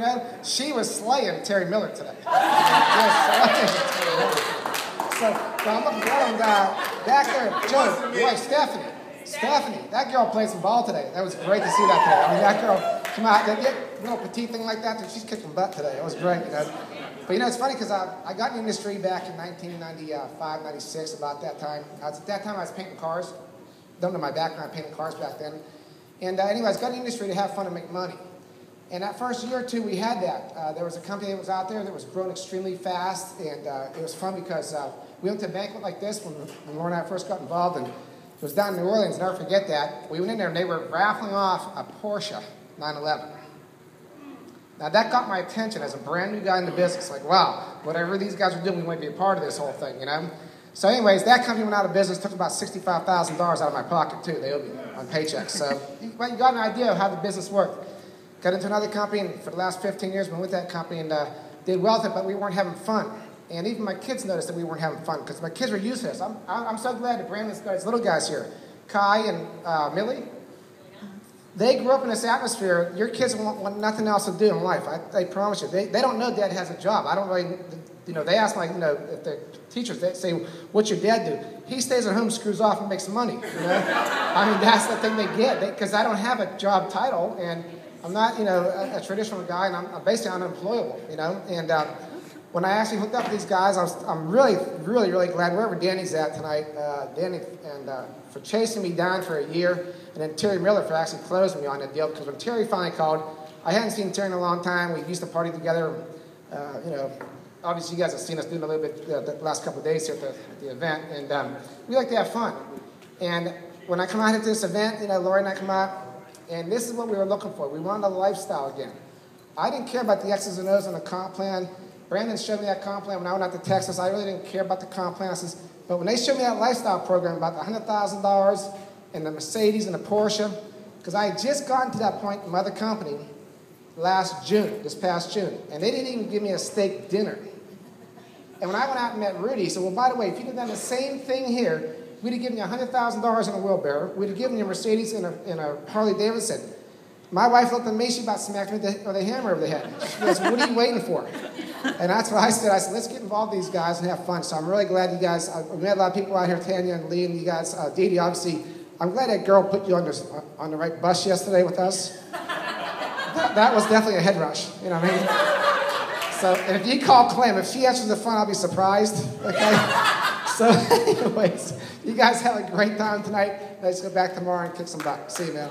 you know, she was slaying Terry Miller today. Slaying Terry Miller. So I'm looking forward, and back there, Joe, your wife, Stephanie, that girl played some ball today. That was great to see that today. I mean, that girl came out, that little petite thing like that, she's kicking butt today. It was great, you know. But, you know, it's funny because I got in the industry back in 1995, 96, about that time. At that time, I was painting cars. Don't know my background, painting cars back then. And anyways, got in the industry to have fun and make money. And that first year or two, we had that. There was a company that was out there that was growing extremely fast, and it was fun because we went to a banquet like this when Laura and I first got involved, and it was down in New Orleans. I'll never forget that. We went in there, and they were raffling off a Porsche 911. Now, that got my attention as a brand new guy in the business. Like, wow, whatever these guys are doing, we want to be a part of this whole thing, you know? So anyways, that company went out of business, took about $65,000 out of my pocket, too. They owed me on paychecks. So you got an idea of how the business worked. Got into another company, and for the last 15 years, been with that company, and did well with it, but we weren't having fun. And even my kids noticed that we weren't having fun, because my kids were used to this. I'm so glad that Brandon's got his little guys here, Kai and Millie. They grew up in this atmosphere. Your kids want nothing else to do in life. I promise you. They don't know Dad has a job. I don't really, you know, they ask if the teachers, they say, what's your dad do? He stays at home, screws off, and makes money, you know? I mean, that's the thing they get, because I don't have a job title, and I'm not, you know, a traditional guy, and I'm basically unemployable, you know? And when I actually hooked up with these guys, I'm really, really, really glad wherever Danny's at tonight, Danny, and for chasing me down for a year, and then Terry Miller for actually closing me on the deal, because when Terry finally called, I hadn't seen Terry in a long time. We used to party together, you know. Obviously, you guys have seen us doing a little bit the last couple of days here at the event, and we like to have fun. And when I come out at this event, you know, Lori and I come out, and this is what we were looking for. We wanted a lifestyle again. I didn't care about the X's and O's on the comp plan. Brandon showed me that comp plan when I went out to Texas. I really didn't care about the comp plan. But when they showed me that lifestyle program about the $100,000 and the Mercedes and the Porsche, because I had just gotten to that point in my other company this past June, and they didn't even give me a steak dinner. And when I went out and met Rudy, he said, well, by the way, if you'd have done the same thing here, we'd have given you $100,000 in a wheelbarrow. We'd have given you a Mercedes and a Harley Davidson. My wife looked at me, she about smacked me with a hammer over the head. She goes, what are you waiting for? And that's what I said. I said, let's get involved with these guys and have fun. So I'm really glad you guys, we met a lot of people out here, Tanya and Lee and you guys, Dee Dee, obviously. I'm glad that girl put you on the right bus yesterday with us. That was definitely a head rush, you know what I mean? So, and if you call Clem, if she answers the phone, I'll be surprised, okay? So anyways, you guys have a great time tonight. Let's go back tomorrow and kick some butt. See you, man.